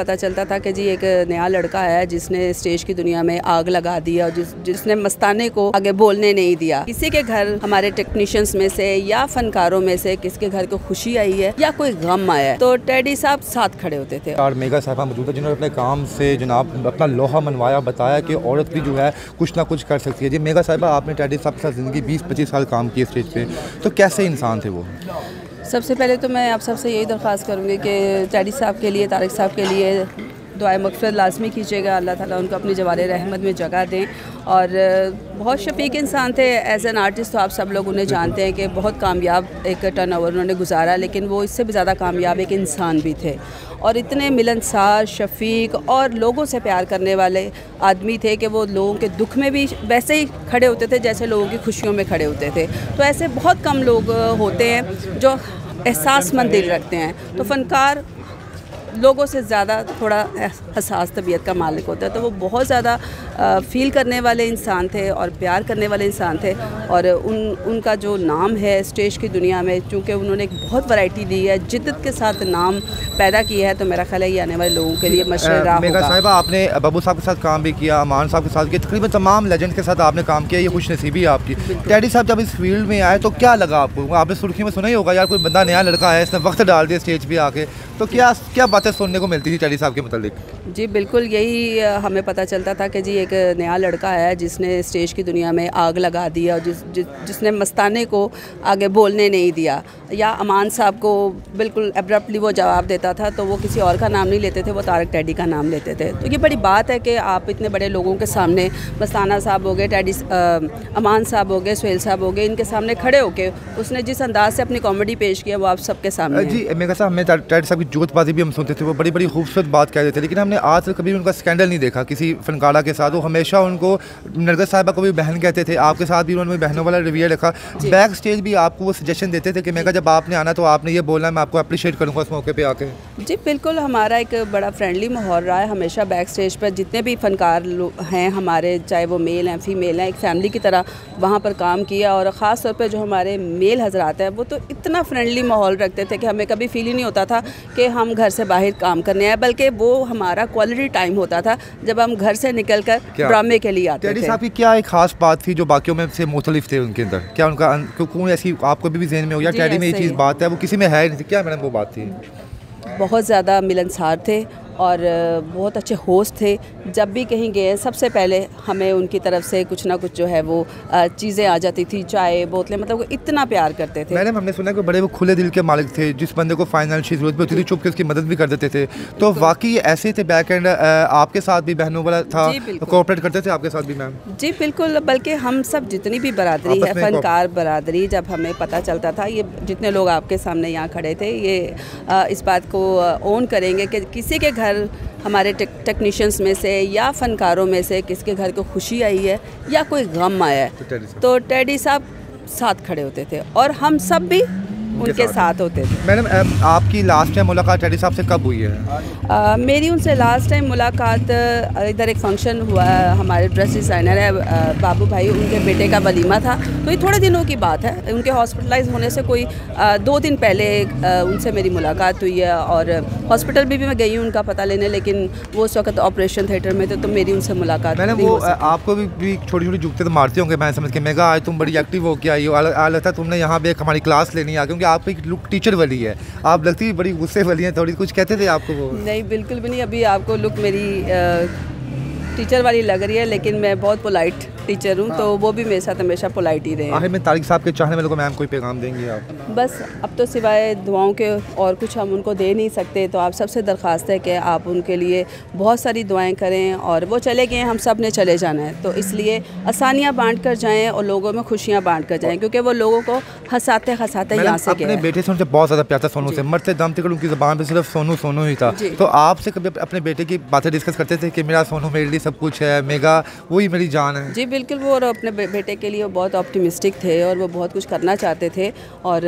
पता चलता था कि जी एक नया लड़का है जिसने स्टेज की दुनिया में आग लगा दी और जिसने मस्ताने को आगे बोलने नहीं दिया। किसी के घर हमारे टेक्नीशियंस में से या फनकारों में से किसके घर को खुशी आई है या कोई गम आया है तो टेडी साहब साथ खड़े होते थे। और मेगा साहिबा मौजूद है जिन्होंने अपने काम से जनाब अपना लोहा मनवाया, बताया कि औरत भी जो है कुछ ना कुछ कर सकती है। जी मेगा साहिबा, आपने टेडी साहब के साथ ज़िंदगी 20-25 साल काम किए स्टेज पे, तो कैसे इंसान थे वो? सबसे पहले तो मैं आप सबसे यही दरख्वास्त करूँगी कि टेडी साहब के लिए, तारिक साहब के लिए दुआए मग़फ़िरत लाज़मी कीजिएगा। अल्लाह ताला उनको अपनी जवारे रहमत में जगह दें। और बहुत शफ़ीक इंसान थे। एज़ एन आर्टिस्ट तो आप सब लोग उन्हें जानते हैं कि बहुत कामयाब एक टर्नओवर उन्होंने गुजारा, लेकिन वो इससे भी ज़्यादा कामयाब एक इंसान भी थे और इतने मिलनसार, शफ़ीक और लोगों से प्यार करने वाले आदमी थे कि वो लोगों के दुख में भी वैसे ही खड़े होते थे जैसे लोगों की खुशियों में खड़े होते थे। तो ऐसे बहुत कम लोग होते हैं जो एहसासमंद दिल रखते हैं। तो फ़नकार लोगों से ज़्यादा थोड़ा हसास तबीयत का मालिक होता है, तो वो बहुत ज़्यादा फ़ील करने वाले इंसान थे और प्यार करने वाले इंसान थे। और उनका जो नाम है स्टेज की दुनिया में, चूँकि उन्होंने एक बहुत वैरायटी दी है, जिद्दत के साथ नाम पैदा किया है, तो मेरा ख्याल है ये आने वाले लोगों के लिए मशहूर। मेगा साहिबा, आपने बाबू साहब के साथ काम भी किया, अमान साहब के साथ किया, तकरीबन तमाम लेजेंड के साथ आपने काम किया, ये खुश नसीबी है आपकी। टेडी साहब जब इस फील्ड में आए तो क्या लगा आपको? आपने सुर्खी में सुना ही होगा, यार कोई बंदा नया लड़का है, इसने वक्त डाल दिया स्टेज पर आके, तो क्या बातें सुनने को मिलती थी टेडी साहब के मुतालिक? जी बिल्कुल, यही हमें पता चलता था कि जी एक नया लड़का है जिसने स्टेज की दुनिया में आग लगा दी और जिसने मस्ताने को आगे बोलने नहीं दिया। या अमान साहब को बिल्कुल एब्रप्टली वो जवाब देता था, तो वो किसी और का नाम नहीं लेते थे, वो तारिक टेडी का नाम लेते थे। तो ये बड़ी बात है कि आप इतने बड़े लोगों के सामने, मस्ताना साहब हो गए, अमान साहब हो गए, सुहेल साहब हो गए, इनके सामने खड़े होकर उसने जिस अंदाज से अपनी कॉमेडी पेश किया वो आप सबके सामने। जी मेगा साहब, हमें टेडी साहब की जुगतबाजी भी हम सुनते थे, वो बड़ी बड़ी खूबसूरत बात कहते थे, लेकिन हमने आज तक कभी उनका स्कैंडल नहीं देखा किसी फनकारा के साथ। वो हमेशा उनको नरगिस साहिबा को भी बहन कहते थे, आपके साथ भी उन्होंने बहनों वाला रवैया रखा। बैक स्टेज भी आपको वो सजेशन देते थे कि मेगा जब आपने आना तो आपने ये बोलना, मैं आपको अप्रिशिएट करूँगा उस मौके पे आके। जी बिल्कुल, हमारा एक बड़ा फ्रेंडली माहौल रहा है हमेशा। बैक स्टेज पर जितने भी फनकार हैं हमारे, चाहे वो मेल हैं फीमेल हैं, एक फैमिली की तरह वहाँ पर काम किया। और ख़ास तौर पर जो हमारे मेल हजरात हैं वो तो इतना फ्रेंडली माहौल रखते थे कि हमें कभी फील ही नहीं होता था कि हम घर से बाहर काम करने आए, बल्कि वो हमारा क्वालिटी टाइम होता था जब हम घर से निकलकर ड्रामे के लिए आते थे। टेडी साहब की क्या एक खास बात थी जो बाकियों में से मुख्तलिफ थे उनके अंदर? क्या उनका कोई ऐसी आपको भी ज़हन में हो, या टेडी में ये चीज़ बात है वो किसी में है नहीं थी? क्या मैडम वो बात थी? बहुत ज़्यादा मिलनसार थे और बहुत अच्छे होस्ट थे। जब भी कहीं गए सबसे पहले हमें उनकी तरफ से कुछ ना कुछ जो है वो चीज़ें आ जाती थी, चाय बोतलें, मतलब वो इतना प्यार करते थे। मैडम, हमने सुना कि बड़े वो खुले दिल के मालिक थे, जिस बंदे को फाइनेंशियल ज़रूरत होती थी चुप के उसकी मदद भी कर देते थे। तो वाकई ऐसे थे बैक एंड आपके साथ भी बहनों वाला था, कोऑपरेट करते थे आपके साथ भी मैम? जी बिल्कुल, बल्कि हम सब जितनी भी बरादरी है, फनकार बरादरी, जब हमें पता चलता था, ये जितने लोग आपके सामने यहाँ खड़े थे ये इस बात को ओन करेंगे कि किसी के घर हमारे टेक्नीशियंस में से या फनकारों में से किसके घर को खुशी आई है या कोई गम आया है तो टेडी साहब साथ खड़े होते थे और हम सब भी उनके साथ होते थे। मैडम, आपकी लास्ट टाइम मुलाकात टेडी साहब से कब हुई है? मेरी उनसे लास्ट टाइम मुलाकात इधर एक फ़ंक्शन हुआ, हमारे ड्रेस डिज़ाइनर है बाबू भाई, उनके बेटे का वलीमा था, तो ये थोड़े दिनों की बात है। उनके हॉस्पिटलाइज होने से कोई 2 दिन पहले उनसे मेरी मुलाकात हुई है और हॉस्पिटल भी मैं गई हूँ उनका पता लेने, लेकिन वो उस वक्त ऑपरेशन थिएटर में थे, तो मेरी उनसे मुलाकात। मैंने वो आपको भी छोटी छोटी जुगते तो मारते होंगे, मैं समझ के मेगा आज तुम बड़ी एक्टिव हो के आई हो, लगता है तुमने यहाँ पे हमारी क्लास लेनी आ, क्योंकि आप एक लुक टीचर वाली है, आप लगती है बड़ी गुस्से वाली हैं थोड़ी, कुछ कहते थे आपको वो? नहीं बिल्कुल भी नहीं, अभी आपको लुक मेरी टीचर वाली लग रही है, लेकिन मैं बहुत पोलाइट टीचर हूँ। तो वो भी मेरे साथ हमेशा पोलाइट ही रहे। आखिर में तारिक साहब के चाहने वालों को मैम कोई पैगाम देंगे आप? बस अब तो सिवाय दुआओं के और कुछ हम उनको दे नहीं सकते, तो आप सबसे दरख्वास्त है कि आप उनके लिए बहुत सारी दुआएं करें। और वो चले गए, हम सब ने चले जाना है, तो इसलिए आसानियाँ बांट कर जाएँ और लोगों में खुशियाँ बांट कर जाएँ, क्योंकि वो लोगों को हंसाते हंसाते यहाँ से गए। अपने बेटे से उनसे बहुत ज़्यादा प्यार था, सोनू से, मरते दम तक उनकी ज़बान पर सिर्फ सोनू सोनू ही था। तो आपसे कभी अपने बेटे की बातें डिस्कस करते थे कि मेरा सोनू मेरे लिए सब कुछ है, मेगा वही मेरी जान है? जी बिल्कुल, वो अपने बेटे के लिए बहुत ऑप्टिमिस्टिक थे और वो बहुत कुछ करना चाहते थे। और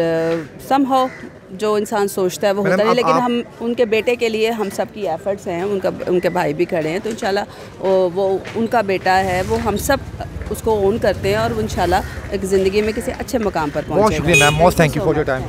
समहाउ जो इंसान सोचता है वो होता है, लेकिन हम उनके बेटे के लिए हम सब की एफर्ट्स हैं, उनके भाई भी खड़े हैं, तो इंशाल्लाह वो उनका बेटा है, वो हम सब उसको ओन करते हैं और वो इंशाल्लाह एक ज़िंदगी में किसी अच्छे मकाम पर पहुँचेगा। बहुत शुक्रिया ma'am, most thank you for your time.